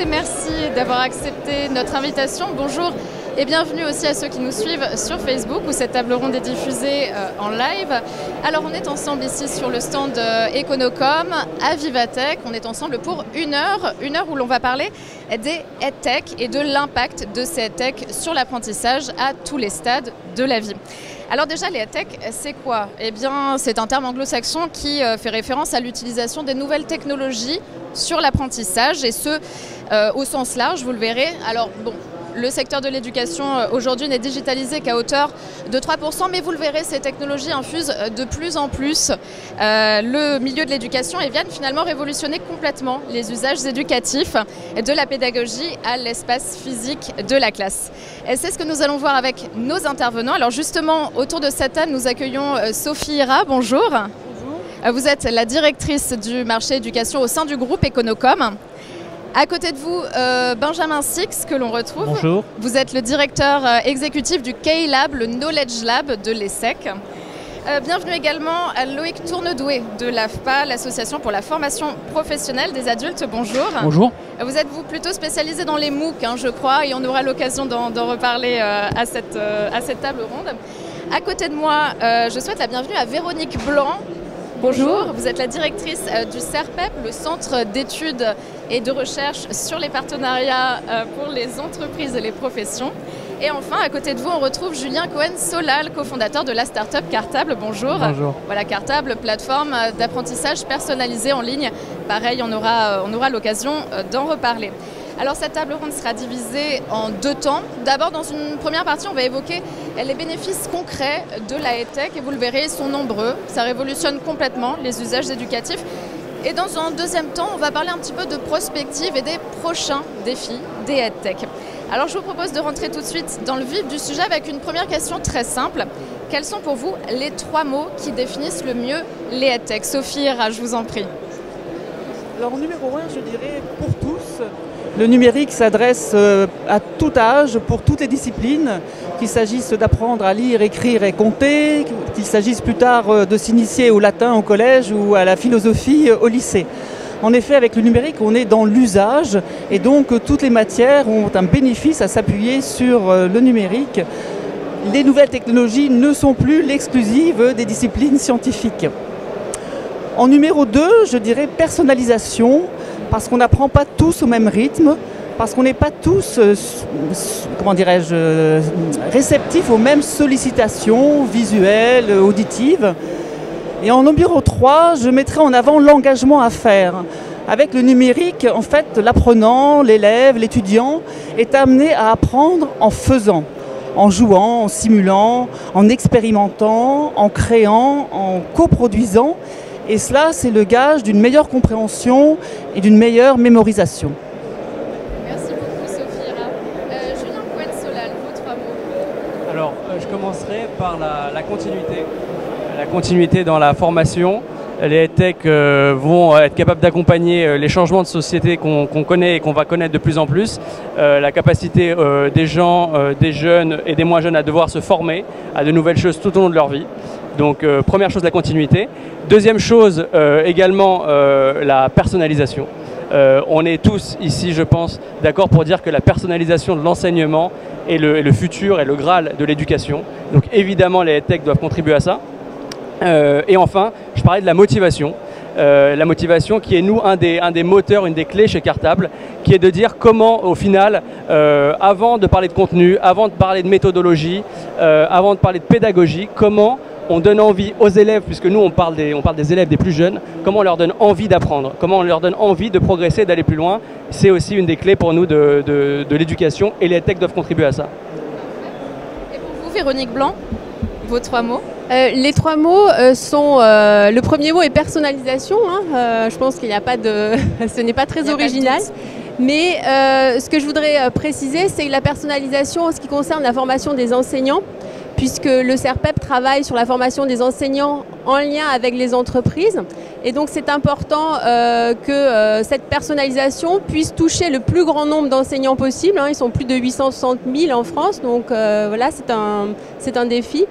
écoutez, merci d'avoir accepté notre invitation. Bonjour et bienvenue aussi à ceux qui nous suivent sur Facebook où cette table ronde est diffusée en live. Alors on est ensemble ici sur le stand Econocom à Vivatech. On est ensemble pour une heure où l'on va parler des EdTech et de l'impact de ces EdTech sur l'apprentissage à tous les stades de la vie. Alors déjà, les EdTech, c'est quoi? Eh bien, c'est un terme anglo-saxon qui fait référence à l'utilisation des nouvelles technologies sur l'apprentissage et ce, au sens large, vous le verrez. Alors bon, le secteur de l'éducation aujourd'hui n'est digitalisé qu'à hauteur de 3%, mais vous le verrez, ces technologies infusent de plus en plus le milieu de l'éducation et viennent finalement révolutionner complètement les usages éducatifs de la pédagogie à l'espace physique de la classe. Et c'est ce que nous allons voir avec nos intervenants. Alors justement, autour de cette table, nous accueillons Sophie Ira. Bonjour. Bonjour. Vous êtes la directrice du marché éducation au sein du groupe Econocom. À côté de vous, Benjamin Six, que l'on retrouve. Bonjour. Vous êtes le directeur exécutif du K-Lab, le Knowledge Lab de l'ESSEC. Bienvenue également à Loïc Tournedoué de l'AFPA, l'association pour la formation professionnelle des adultes. Bonjour. Bonjour. Vous êtes plutôt spécialisé dans les MOOC, je crois, et on aura l'occasion d'en reparler à cette table ronde. À côté de moi, je souhaite la bienvenue à Véronique Blanc. Bonjour, vous êtes la directrice du CERPEP, le Centre d'études et de recherche sur les partenariats pour les entreprises et les professions. Et enfin, à côté de vous, on retrouve Julien Cohen-Solal, cofondateur de la start-up Cartable. Bonjour. Bonjour. Voilà, Cartable, plateforme d'apprentissage personnalisé en ligne. Pareil, on aura l'occasion d'en reparler. Alors cette table ronde sera divisée en deux temps. D'abord, dans une première partie, on va évoquer les bénéfices concrets de la EdTech et vous le verrez, ils sont nombreux. Ça révolutionne complètement les usages éducatifs. Et dans un deuxième temps, on va parler un petit peu de prospective et des prochains défis des EdTech. Alors je vous propose de rentrer tout de suite dans le vif du sujet avec une première question très simple. Quels sont pour vous les 3 mots qui définissent le mieux les EdTech? Sophie Ira, je vous en prie. Alors en numéro 1, je dirais pour tous. Le numérique s'adresse à tout âge, pour toutes les disciplines, qu'il s'agisse d'apprendre à lire, écrire et compter, qu'il s'agisse plus tard de s'initier au latin au collège ou à la philosophie au lycée. En effet, avec le numérique, on est dans l'usage et donc toutes les matières ont un bénéfice à s'appuyer sur le numérique. Les nouvelles technologies ne sont plus l'exclusive des disciplines scientifiques. En numéro 2, je dirais personnalisation, parce qu'on n'apprend pas tous au même rythme, parce qu'on n'est pas tous, réceptifs aux mêmes sollicitations visuelles, auditives. Et en numéro 3, je mettrai en avant l'engagement à faire. Avec le numérique, en fait, l'apprenant, l'élève, l'étudiant est amené à apprendre en faisant, en jouant, en simulant, en expérimentant, en créant, en coproduisant. Et cela, c'est le gage d'une meilleure compréhension et d'une meilleure mémorisation. Merci beaucoup, Sophie Ira. Julien Cohen-Solal, vos 3 mots. Alors, je commencerai par la continuité. La continuité dans la formation. Les EdTech vont être capables d'accompagner les changements de société qu'on connaît et qu'on va connaître de plus en plus. La capacité des gens, des jeunes et des moins jeunes à devoir se former à de nouvelles choses tout au long de leur vie. Donc première chose, la continuité. Deuxième chose, également la personnalisation. On est tous ici, je pense, d'accord pour dire que la personnalisation de l'enseignement est le futur et le Graal de l'éducation. Donc évidemment, les EdTech doivent contribuer à ça. Et enfin, je parlais de la motivation. La motivation qui est, nous, un des moteurs, une des clés chez Cartable, qui est de dire comment, au final, avant de parler de contenu, avant de parler de méthodologie, avant de parler de pédagogie, comment on donne envie aux élèves, puisque nous on parle des élèves des plus jeunes, comment on leur donne envie d'apprendre, comment on leur donne envie de progresser, d'aller plus loin. C'est aussi une des clés pour nous de l'éducation et les EdTech doivent contribuer à ça. Et pour vous, Véronique Blanc, vos 3 mots? Les 3 mots sont... le premier mot est personnalisation. Je pense qu'il n'y a pas de... ce n'est pas très original. Mais ce que je voudrais préciser, c'est la personnalisation en ce qui concerne la formation des enseignants, puisque le CERPEP travaille sur la formation des enseignants en lien avec les entreprises. Et donc c'est important que cette personnalisation puisse toucher le plus grand nombre d'enseignants possible. Ils sont plus de 860 000 en France, donc voilà, c'est un défi.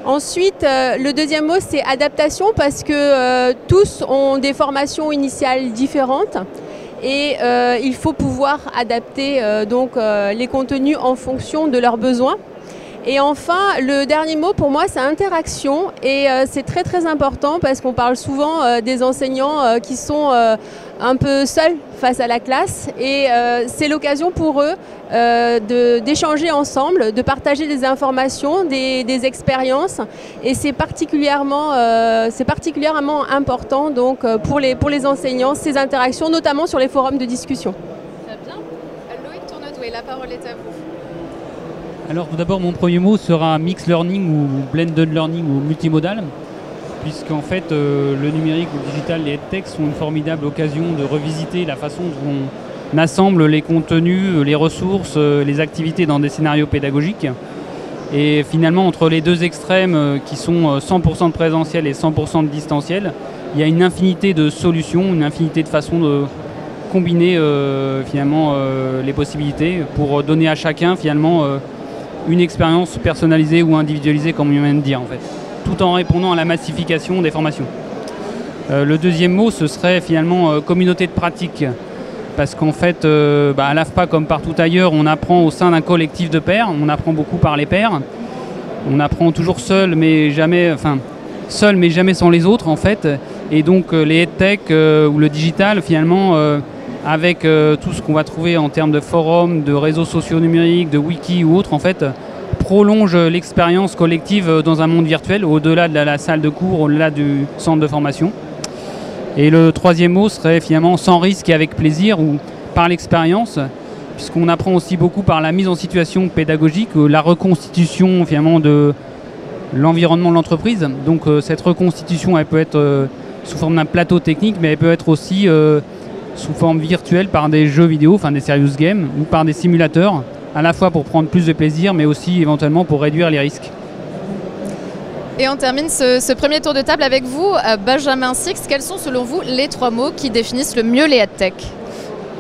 Ensuite, le deuxième mot, c'est adaptation, parce que tous ont des formations initiales différentes. et il faut pouvoir adapter les contenus en fonction de leurs besoins. Et enfin, le dernier mot pour moi, c'est interaction, et c'est très très important parce qu'on parle souvent des enseignants qui sont un peu seuls face à la classe, et c'est l'occasion pour eux d'échanger ensemble, de partager des informations, des expériences, et c'est particulièrement important donc, pour les enseignants, ces interactions, notamment sur les forums de discussion. Très bien. Loïc Tournedoué, la parole est à vous. Alors tout d'abord, mon premier mot sera mix learning ou blended learning ou multimodal, puisqu'en fait le numérique ou le digital, les edtech sont une formidable occasion de revisiter la façon dont on assemble les contenus, les ressources, les activités dans des scénarios pédagogiques. Et finalement, entre les deux extrêmes qui sont 100% de présentiel et 100% de distanciel, il y a une infinité de solutions, une infinité de façons de combiner finalement les possibilités pour donner à chacun finalement une expérience personnalisée ou individualisée, comme on vient de dire en fait, tout en répondant à la massification des formations. Le deuxième mot, ce serait finalement communauté de pratique, parce qu'en fait, à l'AFPA comme partout ailleurs, on apprend au sein d'un collectif de pairs, on apprend beaucoup par les pairs, on apprend toujours seul, mais jamais sans les autres en fait, et donc les edtech ou le digital finalement, avec tout ce qu'on va trouver en termes de forums, de réseaux sociaux numériques, de wiki ou autres, en fait, prolonge l'expérience collective dans un monde virtuel, au-delà de la salle de cours, au-delà du centre de formation. Et le troisième mot serait finalement sans risque et avec plaisir, ou par l'expérience, puisqu'on apprend aussi beaucoup par la mise en situation pédagogique, la reconstitution finalement de l'environnement de l'entreprise. Donc cette reconstitution, elle peut être sous forme d'un plateau technique, mais elle peut être aussi sous forme virtuelle par des jeux vidéo, enfin des serious games, ou par des simulateurs, à la fois pour prendre plus de plaisir, mais aussi éventuellement pour réduire les risques. Et on termine ce premier tour de table avec vous, Benjamin Six. Quels sont selon vous les 3 mots qui définissent le mieux les edtech?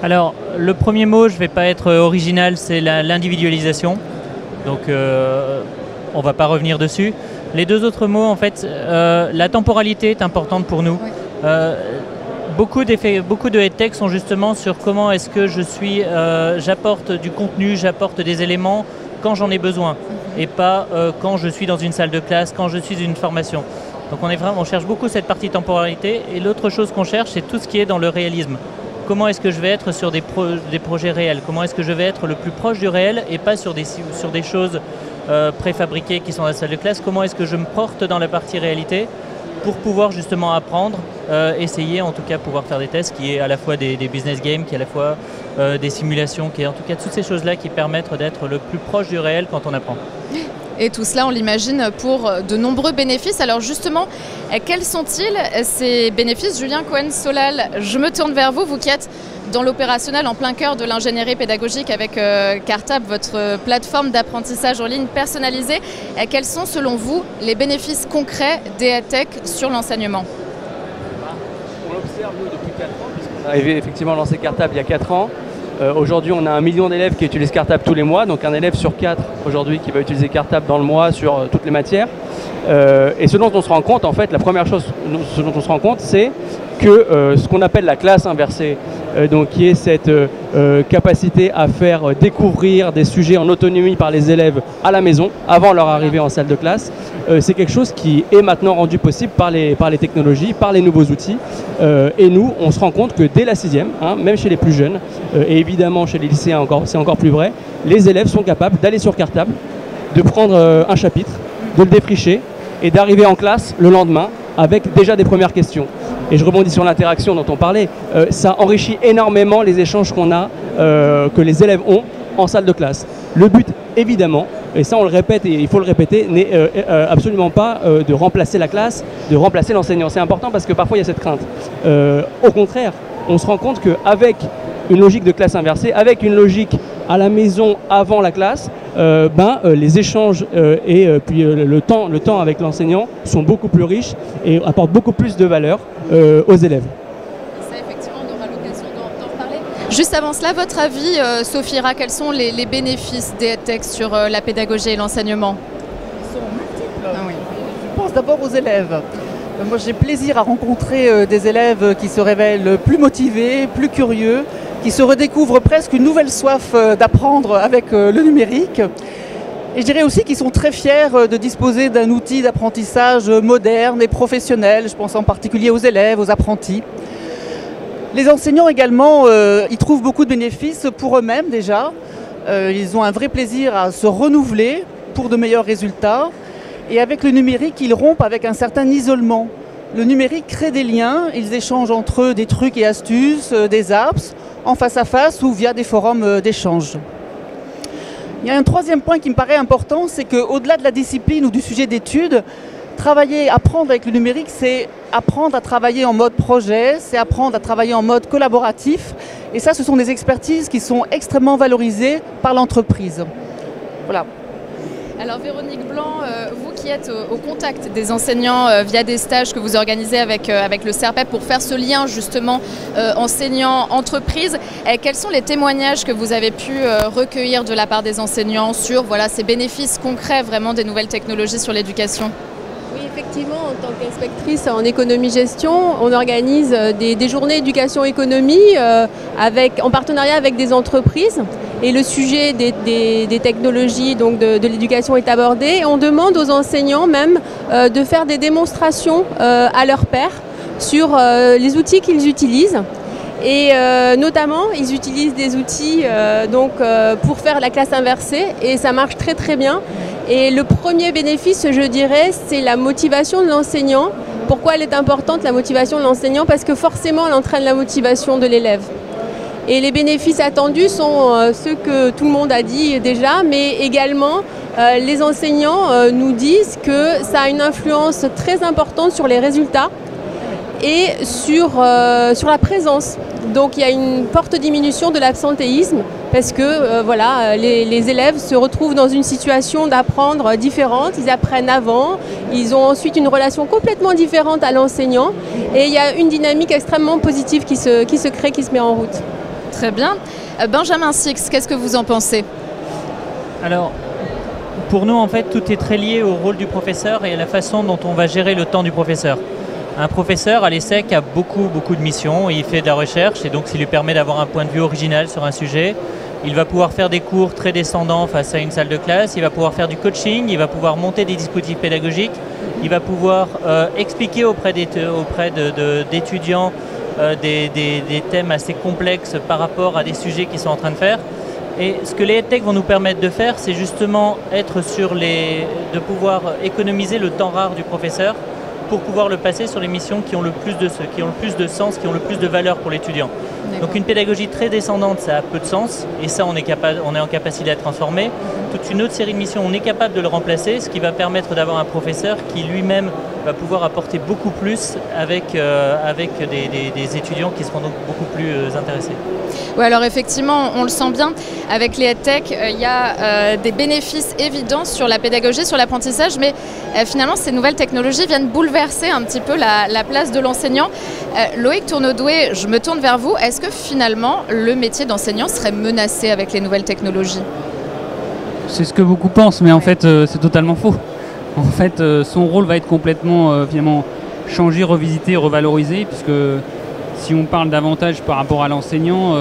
Alors, le premier mot, je ne vais pas être original, c'est l'individualisation. Donc, on ne va pas revenir dessus. Les 2 autres mots, en fait, la temporalité est importante pour nous. Oui. Beaucoup de edtech sont justement sur comment est-ce que j'apporte du contenu, j'apporte des éléments quand j'en ai besoin, et pas quand je suis dans une salle de classe, quand je suis dans une formation. Donc on cherche beaucoup cette partie temporalité, et l'autre chose qu'on cherche, c'est tout ce qui est dans le réalisme. Comment est-ce que je vais être sur des projets réels? Comment est-ce que je vais être le plus proche du réel et pas sur des choses préfabriquées qui sont dans la salle de classe? Comment est-ce que je me porte dans la partie réalité pour pouvoir justement apprendre, essayer en tout cas pouvoir faire des tests, qui est à la fois des business games, qui est à la fois des simulations, qui est en tout cas toutes ces choses-là qui permettent d'être le plus proche du réel quand on apprend. Et tout cela, on l'imagine, pour de nombreux bénéfices. Alors justement, quels sont-ils ces bénéfices? Julien Cohen-Solal, je me tourne vers vous, vous qui êtes dans l'opérationnel en plein cœur de l'ingénierie pédagogique avec Cartable, votre plateforme d'apprentissage en ligne personnalisée. Quels sont selon vous les bénéfices concrets des edtech sur l'enseignement? On l'observe nous depuis 4 ans, puisqu'on est arrivé effectivement à lancer Cartable il y a 4 ans. Aujourd'hui, on a 1 million d'élèves qui utilisent Cartable tous les mois, donc un élève sur 4 aujourd'hui qui va utiliser Cartable dans le mois sur toutes les matières. Et ce dont on se rend compte, en fait, la première chose dont on se rend compte, c'est que ce qu'on appelle la classe inversée, donc qui est cette capacité à faire découvrir des sujets en autonomie par les élèves à la maison, avant leur arrivée en salle de classe, c'est quelque chose qui est maintenant rendu possible par les technologies, par les nouveaux outils. Et nous, on se rend compte que dès la 6e, même chez les plus jeunes, et évidemment chez les lycéens c'est encore plus vrai, les élèves sont capables d'aller sur Cartable, de prendre un chapitre, de le défricher et d'arriver en classe le lendemain avec déjà des premières questions. Et je rebondis sur l'interaction dont on parlait, ça enrichit énormément les échanges qu'on a, que les élèves ont en salle de classe. Le but, évidemment, et ça on le répète et il faut le répéter, n'est absolument pas de remplacer la classe, de remplacer l'enseignant. C'est important parce que parfois il y a cette crainte. Au contraire, on se rend compte qu'avec une logique de classe inversée, avec une logique à la maison avant la classe, les échanges et puis le temps avec l'enseignant sont beaucoup plus riches et apportent beaucoup plus de valeur aux élèves. Ça, effectivement, on aura l'occasion d'en reparler. Juste avant cela, votre avis, Sophie Ira, quels sont les bénéfices des edtech sur la pédagogie et l'enseignement? Ils sont multiples. Ah oui. Je pense d'abord aux élèves. Moi, j'ai plaisir à rencontrer des élèves qui se révèlent plus motivés, plus curieux, qui se redécouvrent presque une nouvelle soif d'apprendre avec le numérique. Et je dirais aussi qu'ils sont très fiers de disposer d'un outil d'apprentissage moderne et professionnel. Je pense en particulier aux élèves, aux apprentis. Les enseignants également, ils trouvent beaucoup de bénéfices pour eux-mêmes déjà. Ils ont un vrai plaisir à se renouveler pour de meilleurs résultats. Et avec le numérique, ils rompent avec un certain isolement. Le numérique crée des liens, ils échangent entre eux des trucs et astuces, des apps, en face à face ou via des forums d'échange. Il y a un troisième point qui me paraît important, c'est qu'au-delà de la discipline ou du sujet d'étude, apprendre avec le numérique, c'est apprendre à travailler en mode projet, c'est apprendre à travailler en mode collaboratif. Et ça, ce sont des expertises qui sont extrêmement valorisées par l'entreprise. Voilà. Alors Véronique Blanc, vous qui êtes au contact des enseignants via des stages que vous organisez avec le CERPEP pour faire ce lien justement enseignant-entreprise, quels sont les témoignages que vous avez pu recueillir de la part des enseignants sur ces bénéfices concrets vraiment des nouvelles technologies sur l'éducation ? Oui, effectivement, en tant qu'inspectrice en économie-gestion, on organise des journées éducation-économie en partenariat avec des entreprises. Et le sujet des technologies, donc de l'éducation est abordé. Et on demande aux enseignants même de faire des démonstrations à leurs pairs sur les outils qu'ils utilisent. Et notamment, ils utilisent des outils pour faire la classe inversée et ça marche très très bien. Et le premier bénéfice, je dirais, c'est la motivation de l'enseignant. Pourquoi elle est importante, la motivation de l'enseignant? Parce que forcément, elle entraîne la motivation de l'élève. Et les bénéfices attendus sont ceux que tout le monde a dit déjà, mais également les enseignants nous disent que ça a une influence très importante sur les résultats et sur la présence. Donc il y a une forte diminution de l'absentéisme parce que les élèves se retrouvent dans une situation d'apprendre différente, ils apprennent avant, ils ont ensuite une relation complètement différente à l'enseignant et il y a une dynamique extrêmement positive qui se crée, qui se met en route. Très bien. Benjamin Six, qu'est-ce que vous en pensez? Alors, pour nous, en fait, tout est très lié au rôle du professeur et à la façon dont on va gérer le temps du professeur. Un professeur à l'ESSEC a beaucoup de missions, il fait de la recherche et donc ça lui permet d'avoir un point de vue original sur un sujet. Il va pouvoir faire des cours très descendants face à une salle de classe, il va pouvoir faire du coaching, il va pouvoir monter des dispositifs pédagogiques, il va pouvoir expliquer auprès d'étudiants des thèmes assez complexes par rapport à des sujets qu'ils sont en train de faire. Et ce que les EdTech vont nous permettre de faire, c'est justement de pouvoir économiser le temps rare du professeur pour pouvoir le passer sur les missions qui ont le plus de sens, qui ont le plus de valeur pour l'étudiant. Donc une pédagogie très descendante, ça a peu de sens, et ça on est en capacité à transformer. Toute une autre série de missions, on est capable de le remplacer, ce qui va permettre d'avoir un professeur qui lui-même va pouvoir apporter beaucoup plus avec des étudiants qui seront donc beaucoup plus intéressés. Oui, alors effectivement, on le sent bien, avec les EdTech, il y a des bénéfices évidents sur la pédagogie, sur l'apprentissage, mais finalement ces nouvelles technologies viennent bouleverser un petit peu la place de l'enseignant. Loïc Tournodoué, je me tourne vers vous, est-ce que finalement le métier d'enseignant serait menacé avec les nouvelles technologies? C'est ce que beaucoup pensent, mais en fait c'est totalement faux. En fait, son rôle va être complètement finalement changé, revisité, revalorisé, puisque si on parle davantage par rapport à l'enseignant,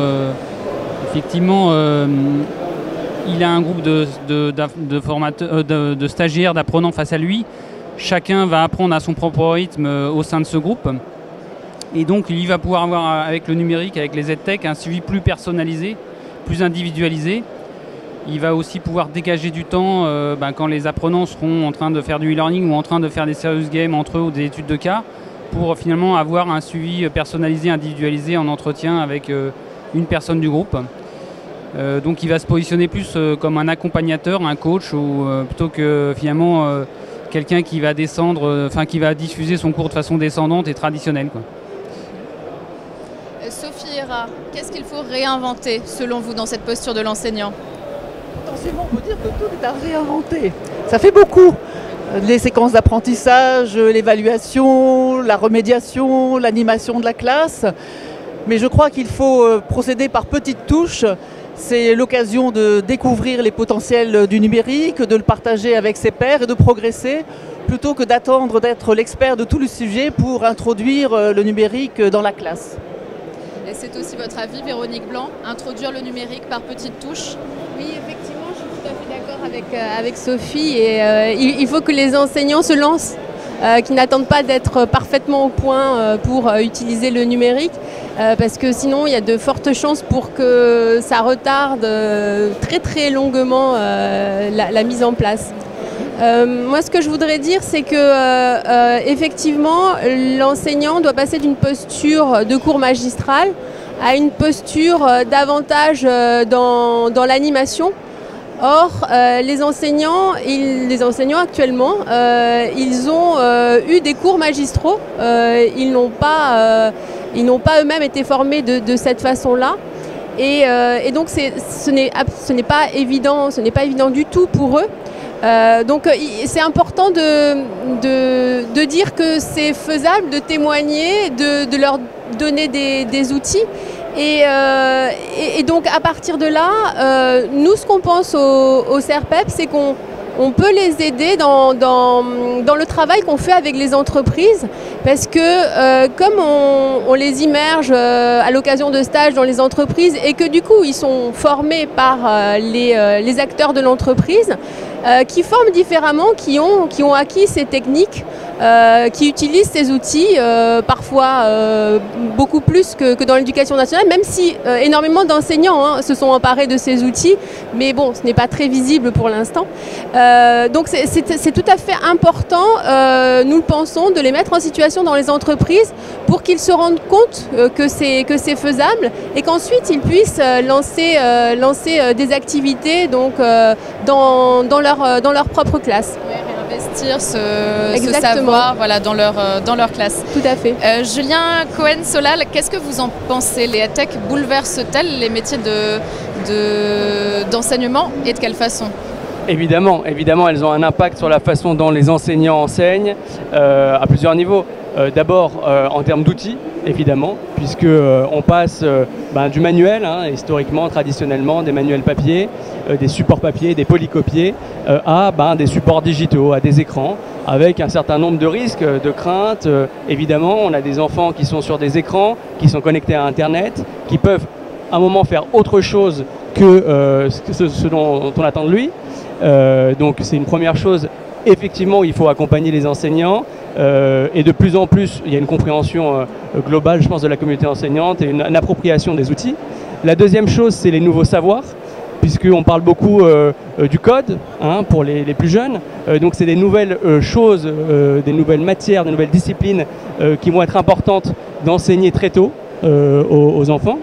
effectivement, il a un groupe de stagiaires, d'apprenants face à lui. Chacun va apprendre à son propre rythme au sein de ce groupe. Et donc, il va pouvoir avoir, avec le numérique, avec les EdTech, un suivi plus personnalisé, plus individualisé. Il va aussi pouvoir dégager du temps quand les apprenants seront en train de faire du e-learning ou en train de faire des serious games entre eux ou des études de cas, pour finalement avoir un suivi personnalisé, individualisé en entretien avec une personne du groupe. Donc il va se positionner plus comme un accompagnateur, un coach, plutôt que finalement quelqu'un qui va descendre, qui va diffuser son cours de façon descendante et traditionnelle, quoi. Sophie Héra, qu'est-ce qu'il faut réinventer selon vous dans cette posture de l'enseignant? Potentiellement, on peut dire que tout est à réinventer. Ça fait beaucoup. Les séquences d'apprentissage, l'évaluation, la remédiation, l'animation de la classe. Mais je crois qu'il faut procéder par petites touches. C'est l'occasion de découvrir les potentiels du numérique, de le partager avec ses pairs et de progresser, plutôt que d'attendre d'être l'expert de tout le sujet pour introduire le numérique dans la classe. Et c'est aussi votre avis, Véronique Blanc, introduire le numérique par petites touches? Oui, effectivement, je suis tout à fait d'accord avec Sophie. Et il faut que les enseignants se lancent, qui n'attendent pas d'être parfaitement au point pour utiliser le numérique, parce que sinon il y a de fortes chances pour que ça retarde très très longuement la mise en place. Moi, ce que je voudrais dire, c'est que effectivement, l'enseignant doit passer d'une posture de cours magistral à une posture davantage dans l'animation. Or, les enseignants actuellement, ils ont eu des cours magistraux. Ils n'ont pas eux-mêmes été formés de cette façon-là. Et donc, ce n'est pas évident du tout pour eux. Donc c'est important de dire que c'est faisable, de témoigner, de leur donner des outils. Et donc à partir de là, nous ce qu'on pense au CERPEP, c'est qu'on peut les aider dans le travail qu'on fait avec les entreprises, parce que comme on les immerge à l'occasion de stages dans les entreprises et que du coup ils sont formés par les acteurs de l'entreprise, qui forment différemment, qui ont acquis ces techniques, qui utilisent ces outils, parfois beaucoup plus que dans l'éducation nationale, même si énormément d'enseignants se sont emparés de ces outils, mais bon, ce n'est pas très visible pour l'instant. Donc c'est tout à fait important, nous le pensons, de les mettre en situation dans les entreprises pour qu'ils se rendent compte que c'est faisable et qu'ensuite ils puissent lancer des activités donc, dans leur propre classe. Investir ce savoir voilà, dans leur classe. Tout à fait. Julien Cohen-Solal, qu'est-ce que vous en pensez? Les EdTech bouleversent-elles les métiers d'enseignement et de quelle façon? Évidemment, elles ont un impact sur la façon dont les enseignants enseignent à plusieurs niveaux. D'abord en termes d'outils, évidemment, puisque on passe du manuel, historiquement, traditionnellement, des manuels papier, des supports papier, des polycopiés, à des supports digitaux, à des écrans, avec un certain nombre de risques, de craintes. Évidemment, on a des enfants qui sont sur des écrans, qui sont connectés à Internet, qui peuvent à un moment faire autre chose que ce dont on attend de lui. Donc c'est une première chose. Effectivement, il faut accompagner les enseignants et de plus en plus, il y a une compréhension globale, je pense, de la communauté enseignante et une appropriation des outils. La deuxième chose, c'est les nouveaux savoirs, puisqu'on parle beaucoup du code pour les plus jeunes. Donc c'est des nouvelles choses, des nouvelles matières, des nouvelles disciplines qui vont être importantes d'enseigner très tôt aux enfants.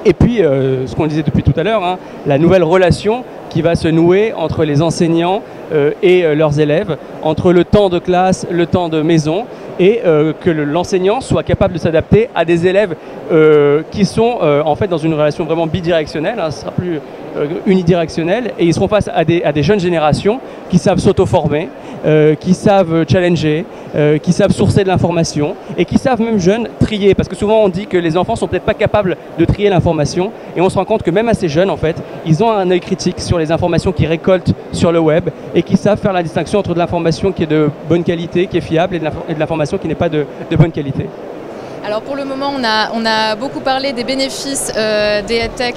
Et puis, ce qu'on disait depuis tout à l'heure, la nouvelle relation qui va se nouer entre les enseignants et leurs élèves, entre le temps de classe, le temps de maison, et que l'enseignant soit capable de s'adapter à des élèves qui sont en fait dans une relation vraiment bidirectionnelle, ce ne sera plus unidirectionnel, et ils seront face à des jeunes générations qui savent s'auto-former, qui savent challenger, qui savent sourcer de l'information et qui savent même jeunes trier, parce que souvent on dit que les enfants sont peut-être pas capables de trier l'information, et on se rend compte que même assez jeunes en fait, ils ont un œil critique sur les informations qu'ils récoltent sur le web et qui savent faire la distinction entre de l'information qui est de bonne qualité, qui est fiable, et de l'information qui n'est pas de bonne qualité. Alors pour le moment, on a beaucoup parlé des bénéfices des EdTech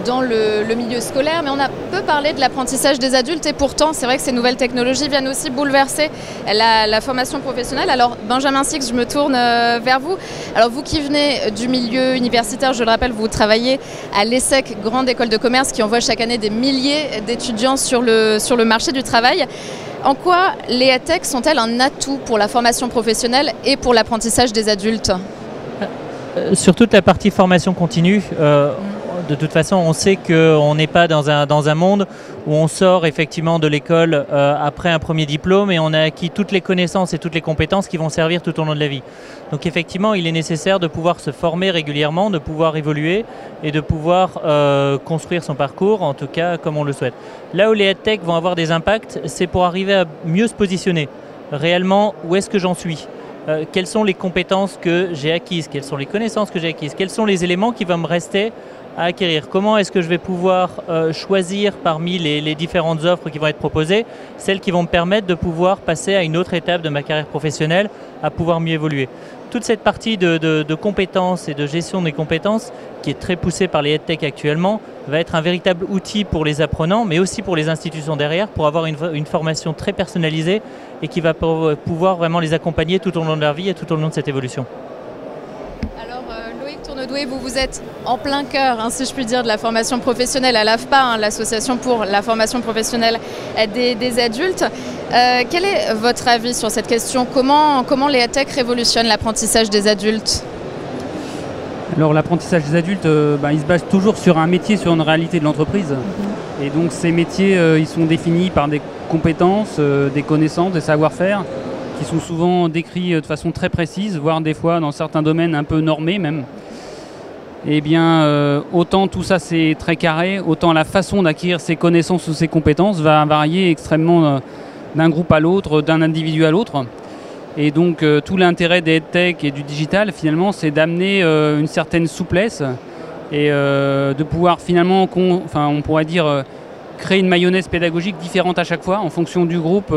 dans le milieu scolaire, mais on a peu parlé de l'apprentissage des adultes, et pourtant c'est vrai que ces nouvelles technologies viennent aussi bouleverser la formation professionnelle. Alors Benjamin Six, je me tourne vers vous. Alors vous qui venez du milieu universitaire, je le rappelle, vous travaillez à l'ESSEC, grande école de commerce qui envoie chaque année des milliers d'étudiants sur le marché du travail. En quoi les EdTech sont-elles un atout pour la formation professionnelle et pour l'apprentissage des adultes? Sur toute la partie formation continue, de toute façon, on sait qu'on n'est pas dans un monde où on sort effectivement de l'école après un premier diplôme et on a acquis toutes les connaissances et toutes les compétences qui vont servir tout au long de la vie. Donc effectivement, il est nécessaire de pouvoir se former régulièrement, de pouvoir évoluer et de pouvoir construire son parcours, en tout cas comme on le souhaite. Là où les EdTech vont avoir des impacts, c'est pour arriver à mieux se positionner. Réellement, où est-ce que j'en suis ? Quelles sont les compétences que j'ai acquises? Quelles sont les connaissances que j'ai acquises? Quels sont les éléments qui vont me rester à acquérir. Comment est-ce que je vais pouvoir choisir parmi les différentes offres qui vont être proposées, celles qui vont me permettre de pouvoir passer à une autre étape de ma carrière professionnelle, à pouvoir mieux évoluer. Toute cette partie de compétences et de gestion des compétences, qui est très poussée par les EdTech actuellement, va être un véritable outil pour les apprenants, mais aussi pour les institutions derrière, pour avoir une formation très personnalisée et qui va pouvoir vraiment les accompagner tout au long de leur vie et tout au long de cette évolution. Alors Loïc Tournedoué, vous êtes en plein cœur, si je puis dire, de la formation professionnelle à l'AFPA, l'association pour la formation professionnelle des adultes. Quel est votre avis sur cette question? Comment les EdTech révolutionnent l'apprentissage des adultes? Alors l'apprentissage des adultes, il se base toujours sur un métier, sur une réalité de l'entreprise. Et donc ces métiers, ils sont définis par des compétences, des connaissances, des savoir-faire, qui sont souvent décrits de façon très précise, voire des fois dans certains domaines un peu normés même. Et bien autant tout ça c'est très carré, autant la façon d'acquérir ces connaissances ou ces compétences va varier extrêmement d'un groupe à l'autre, d'un individu à l'autre. Et donc tout l'intérêt des EdTech et du digital finalement c'est d'amener une certaine souplesse et de pouvoir finalement, on pourrait dire, créer une mayonnaise pédagogique différente à chaque fois en fonction du groupe,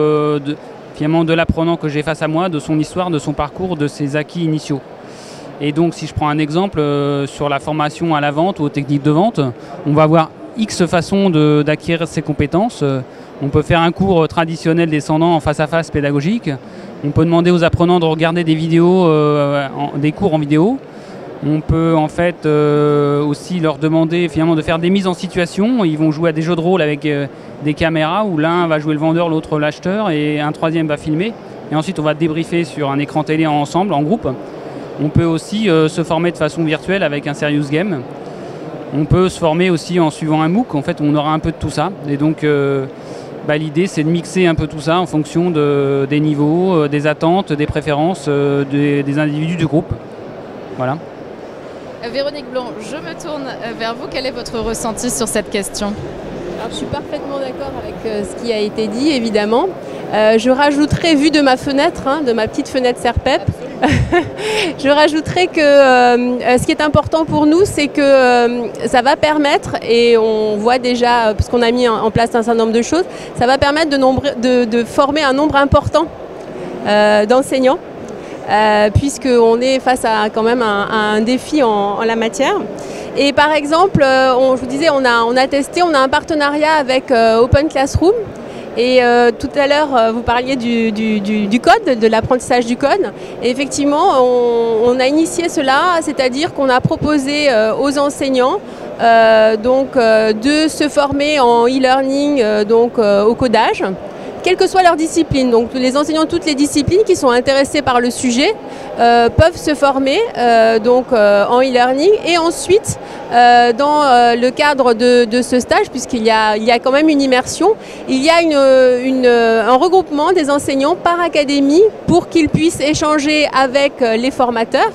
finalement de l'apprenant que j'ai face à moi, de son histoire, de son parcours, de ses acquis initiaux. Et donc si je prends un exemple sur la formation à la vente ou aux techniques de vente, on va avoir X façons d'acquérir ces compétences. On peut faire un cours traditionnel descendant en face-à-face pédagogique. On peut demander aux apprenants de regarder des vidéos, des cours en vidéo. On peut en fait aussi leur demander finalement de faire des mises en situation. Ils vont jouer à des jeux de rôle avec des caméras où l'un va jouer le vendeur, l'autre l'acheteur et un troisième va filmer. Et ensuite on va débriefer sur un écran télé ensemble, en groupe. On peut aussi se former de façon virtuelle avec un serious game. On peut se former aussi en suivant un MOOC. En fait on aura un peu de tout ça. Et donc l'idée c'est de mixer un peu tout ça en fonction des niveaux, des attentes, des préférences des individus du groupe. Voilà. Véronique Blanc, je me tourne vers vous. Quel est votre ressenti sur cette question? Alors, je suis parfaitement d'accord avec ce qui a été dit, évidemment. Je rajouterai, vu de ma fenêtre, de ma petite fenêtre Serpep, je rajouterai que ce qui est important pour nous, c'est que ça va permettre, et on voit déjà, parce qu'on a mis en place un certain nombre de choses, ça va permettre de former un nombre important d'enseignants, puisqu'on est face à quand même un défi en la matière. Et par exemple, je vous disais, on a testé, on a un partenariat avec Open Classroom. Et tout à l'heure, vous parliez du code, de l'apprentissage du code. Et effectivement, on a initié cela, c'est-à-dire qu'on a proposé aux enseignants de se former en e-learning au codage, quelle que soit leur discipline. Donc les enseignants de toutes les disciplines qui sont intéressés par le sujet peuvent se former en e-learning et ensuite dans le cadre de ce stage, puisqu'il y a quand même une immersion, il y a un regroupement des enseignants par académie pour qu'ils puissent échanger avec les formateurs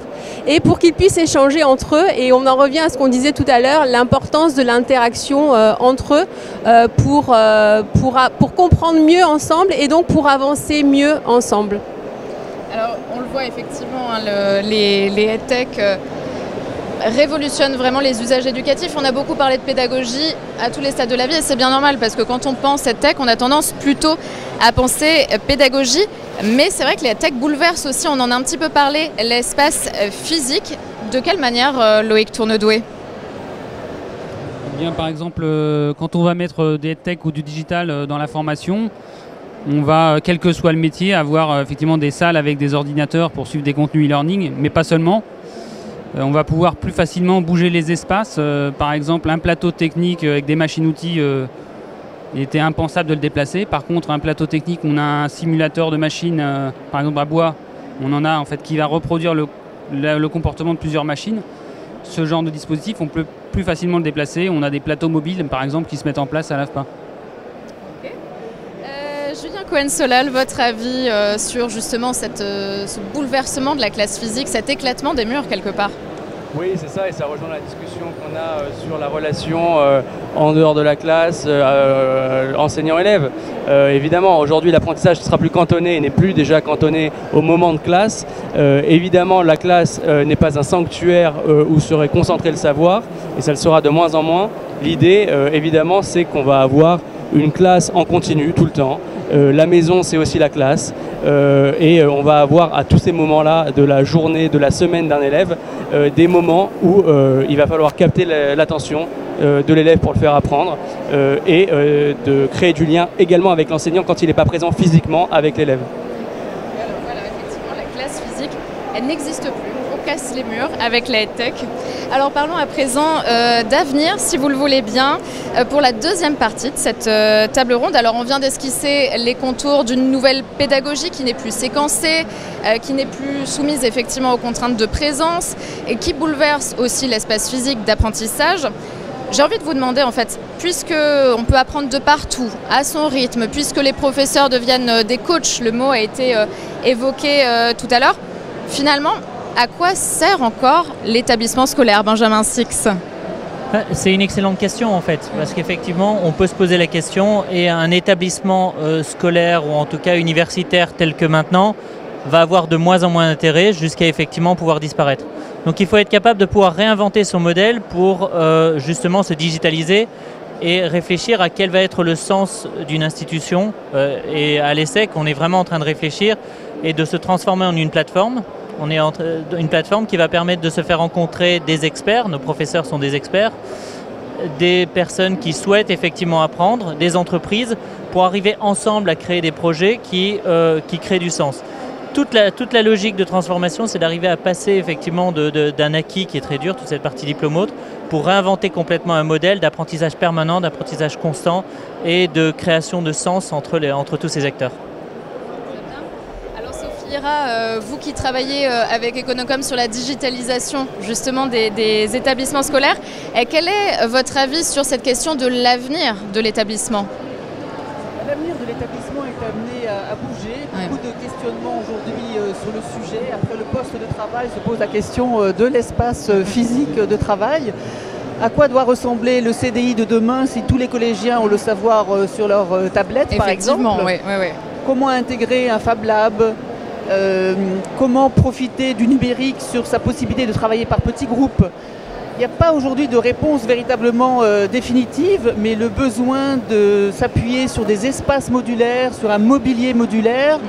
et pour qu'ils puissent échanger entre eux. Et on en revient à ce qu'on disait tout à l'heure, l'importance de l'interaction entre eux pour comprendre mieux ensemble et donc pour avancer mieux ensemble. Alors on le voit effectivement, les EdTech révolutionnent vraiment les usages éducatifs. On a beaucoup parlé de pédagogie à tous les stades de la vie et c'est bien normal parce que quand on pense EdTech, on a tendance plutôt à penser pédagogie. Mais c'est vrai que les EdTech bouleversent aussi, on en a un petit peu parlé, l'espace physique. De quelle manière, Loïc Tournedoué? Eh bien, par exemple, quand on va mettre des EdTech ou du digital dans la formation, on va, quel que soit le métier, avoir effectivement des salles avec des ordinateurs pour suivre des contenus e-learning, mais pas seulement. On va pouvoir plus facilement bouger les espaces. Par exemple, un plateau technique avec des machines-outils, il était impensable de le déplacer. Par contre, un plateau technique, on a un simulateur de machine, par exemple à bois, on en a en fait qui va reproduire le comportement de plusieurs machines. Ce genre de dispositif, on peut plus facilement le déplacer. On a des plateaux mobiles, par exemple, qui se mettent en place à l'AFPA. Julien Cohen-Solal, votre avis sur justement ce bouleversement de la classe physique, cet éclatement des murs quelque part? Oui, c'est ça, et ça rejoint la discussion qu'on a sur la relation en dehors de la classe, enseignant-élève. Évidemment, aujourd'hui, l'apprentissage ne sera plus cantonné et n'est plus déjà cantonné au moment de classe. Évidemment, la classe n'est pas un sanctuaire où serait concentré le savoir, et ça le sera de moins en moins. L'idée, évidemment, c'est qu'on va avoir une classe en continu tout le temps. La maison, c'est aussi la classe. Et on va avoir à tous ces moments-là de la journée, de la semaine d'un élève, des moments où il va falloir capter l'attention de l'élève pour le faire apprendre et de créer du lien également avec l'enseignant quand il n'est pas présent physiquement avec l'élève. Voilà, effectivement, la classe physique, elle n'existe plus. On casse les murs avec la EdTech. Alors parlons à présent d'avenir, si vous le voulez bien, pour la deuxième partie de cette table ronde. Alors on vient d'esquisser les contours d'une nouvelle pédagogie qui n'est plus séquencée, qui n'est plus soumise effectivement aux contraintes de présence et qui bouleverse aussi l'espace physique d'apprentissage. J'ai envie de vous demander en fait, puisque on peut apprendre de partout, à son rythme, puisque les professeurs deviennent des coachs, le mot a été évoqué tout à l'heure, finalement, à quoi sert encore l'établissement scolaire, Benjamin Six? C'est une excellente question en fait, parce qu'effectivement on peut se poser la question et un établissement scolaire ou en tout cas universitaire tel que maintenant va avoir de moins en moins d'intérêt jusqu'à effectivement pouvoir disparaître. Donc il faut être capable de pouvoir réinventer son modèle pour justement se digitaliser et réfléchir à quel va être le sens d'une institution. Et à l'ESSEC, on est vraiment en train de réfléchir et de se transformer en une plateforme. On est une plateforme qui va permettre de se faire rencontrer des experts, nos professeurs sont des experts, des personnes qui souhaitent effectivement apprendre, des entreprises, pour arriver ensemble à créer des projets qui créent du sens. Toute la logique de transformation, c'est d'arriver à passer effectivement d'un acquis qui est très dur, toute cette partie diplôme autre, pour réinventer complètement un modèle d'apprentissage permanent, d'apprentissage constant et de création de sens entre tous ces acteurs. Vous qui travaillez avec Econocom sur la digitalisation justement des établissements scolaires, quel est votre avis sur cette question de l'avenir de l'établissement? L'avenir de l'établissement est amené à bouger. Beaucoup de questionnements aujourd'hui sur le sujet. Après le poste de travail se pose la question de l'espace physique de travail. À quoi doit ressembler le CDI de demain si tous les collégiens ont le savoir sur leur tablette, par exemple? Oui. Comment intégrer un Fab Lab? Comment profiter du numérique sur sa possibilité de travailler par petits groupes? Il n'y a pas aujourd'hui de réponse véritablement définitive, mais le besoin de s'appuyer sur des espaces modulaires, sur un mobilier modulaire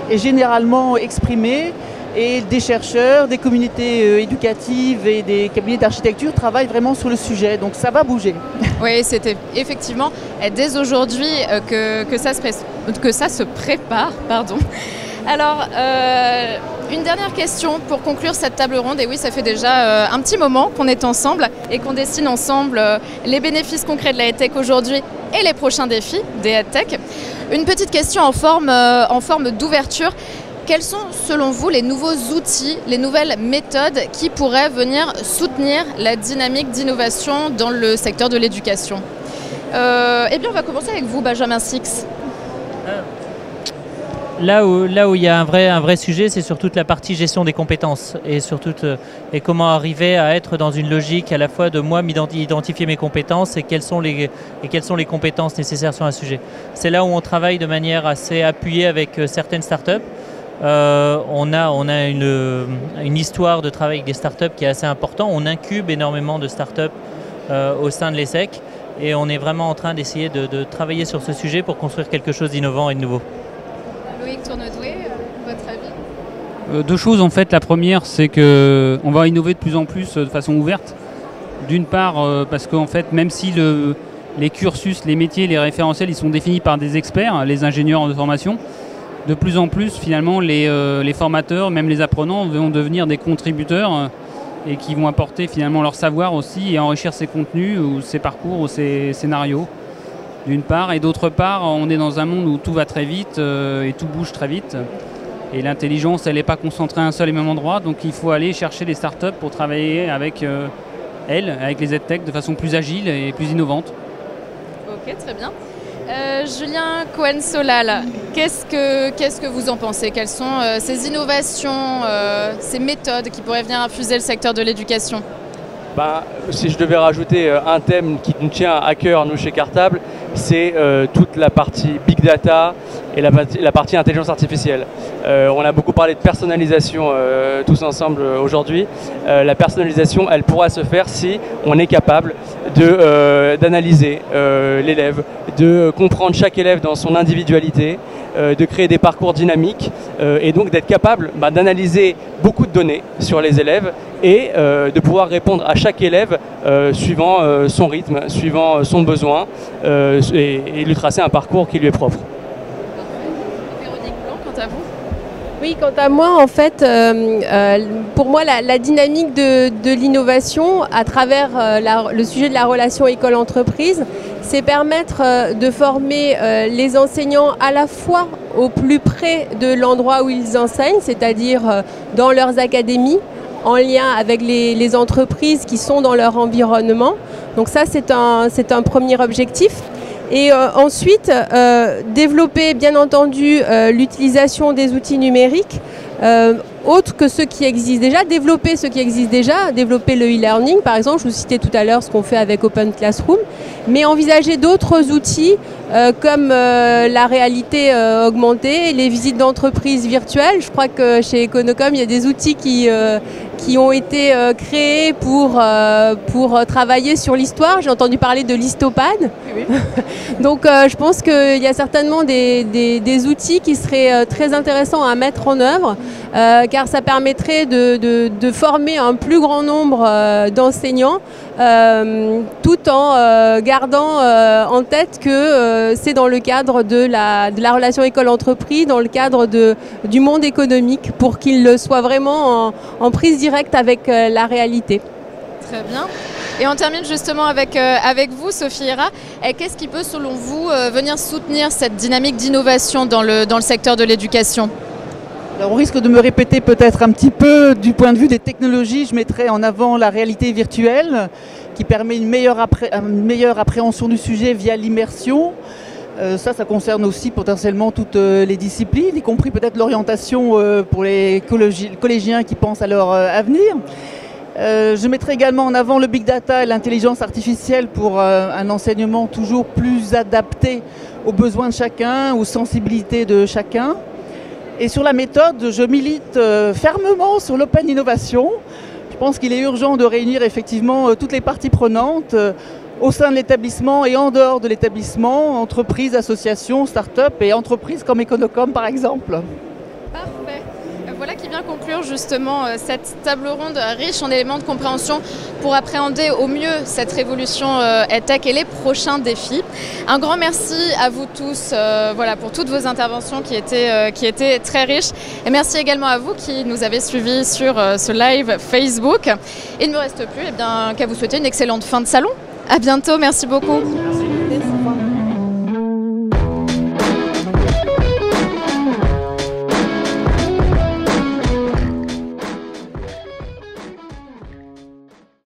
est généralement exprimé, et des chercheurs, des communautés éducatives et des cabinets d'architecture travaillent vraiment sur le sujet, donc ça va bouger. Oui, c'était effectivement dès aujourd'hui que ça se prépare. Alors, une dernière question pour conclure cette table ronde. Et oui, ça fait déjà un petit moment qu'on est ensemble et qu'on dessine ensemble les bénéfices concrets de la EdTech aujourd'hui et les prochains défis des EdTech. Une petite question en forme d'ouverture. Quels sont, selon vous, les nouveaux outils, les nouvelles méthodes qui pourraient venir soutenir la dynamique d'innovation dans le secteur de l'éducation? Eh bien, on va commencer avec vous, Benjamin Six. Là où il y a un vrai sujet, c'est sur toute la partie gestion des compétences et comment arriver à être dans une logique à la fois de moi identifier mes compétences et quelles sont les compétences nécessaires sur un sujet. C'est là où on travaille de manière assez appuyée avec certaines startups. On a une histoire de travail avec des startups qui est assez importante. On incube énormément de startups au sein de l'ESSEC et on est vraiment en train d'essayer de travailler sur ce sujet pour construire quelque chose d'innovant et de nouveau. Loïc Tournedoué, votre avis? Deux choses en fait. La première, c'est qu'on va innover de plus en plus de façon ouverte. D'une part, parce qu'en fait, même si les cursus, les métiers, les référentiels, ils sont définis par des experts, les ingénieurs de formation, de plus en plus, finalement, les formateurs, même les apprenants, vont devenir des contributeurs et qui vont apporter finalement leur savoir aussi et enrichir ces contenus ou ces parcours ou ces scénarios. D'une part, et d'autre part, on est dans un monde où tout va très vite et tout bouge très vite. Et l'intelligence, elle n'est pas concentrée à un seul et même endroit, donc il faut aller chercher des startups pour travailler avec avec les EdTech, de façon plus agile et plus innovante. Ok, très bien. Julien Cohen-Solal, qu'est-ce que vous en pensez? Quelles sont ces innovations, ces méthodes qui pourraient venir infuser le secteur de l'éducation? Si je devais rajouter un thème qui nous tient à cœur, nous, chez Cartable, c'est toute la partie Big Data et la partie intelligence artificielle. On a beaucoup parlé de personnalisation tous ensemble aujourd'hui. La personnalisation, elle pourra se faire si on est capable d'analyser l'élève, de comprendre chaque élève dans son individualité, de créer des parcours dynamiques et donc d'être capable d'analyser beaucoup de données sur les élèves et de pouvoir répondre à chaque élève suivant son rythme, suivant son besoin et lui tracer un parcours qui lui est propre. Véronique Blanc, quant à vous? Oui, quant à moi, en fait, pour moi, la dynamique de l'innovation à travers le sujet de la relation école-entreprise, c'est permettre de former les enseignants à la fois au plus près de l'endroit où ils enseignent, c'est-à-dire dans leurs académies, en lien avec les entreprises qui sont dans leur environnement. Donc ça, c'est un premier objectif. Et ensuite, développer bien entendu l'utilisation des outils numériques, autres que ceux qui existent déjà, développer ceux qui existent déjà, développer le e-learning par exemple, je vous citais tout à l'heure ce qu'on fait avec Open Classroom, mais envisager d'autres outils comme la réalité augmentée, les visites d'entreprise virtuelles. Je crois que chez Econocom, il y a des outils qui ont été créés pour travailler sur l'histoire. J'ai entendu parler de l'Histopad. Oui. Donc je pense qu'il y a certainement des outils qui seraient très intéressants à mettre en œuvre, car ça permettrait de former un plus grand nombre d'enseignants, tout en gardant en tête que c'est dans le cadre de la relation école-entreprise, dans le cadre du monde économique, pour qu'il soit vraiment en prise directe avec la réalité. Très bien. Et on termine justement avec vous, Sophie Hérat. Qu'est-ce qui peut, selon vous, venir soutenir cette dynamique d'innovation dans le secteur de l'éducation? Alors on risque de me répéter peut-être un petit peu du point de vue des technologies. Je mettrai en avant la réalité virtuelle qui permet une meilleure appréhension du sujet via l'immersion. Ça concerne aussi potentiellement toutes les disciplines, y compris peut-être l'orientation pour les collégiens qui pensent à leur avenir. Je mettrai également en avant le big data et l'intelligence artificielle pour un enseignement toujours plus adapté aux besoins de chacun, aux sensibilités de chacun. Et sur la méthode, je milite fermement sur l'open innovation. Je pense qu'il est urgent de réunir effectivement toutes les parties prenantes au sein de l'établissement et en dehors de l'établissement, entreprises, associations, start-up et entreprises comme Econocom par exemple. Parfait. Voilà qui vient conclure justement cette table ronde riche en éléments de compréhension pour appréhender au mieux cette révolution EdTech et les prochains défis. Un grand merci à vous tous pour toutes vos interventions qui étaient très riches. Et merci également à vous qui nous avez suivis sur ce live Facebook. Il ne me reste plus qu'à vous souhaiter une excellente fin de salon. À bientôt, merci beaucoup.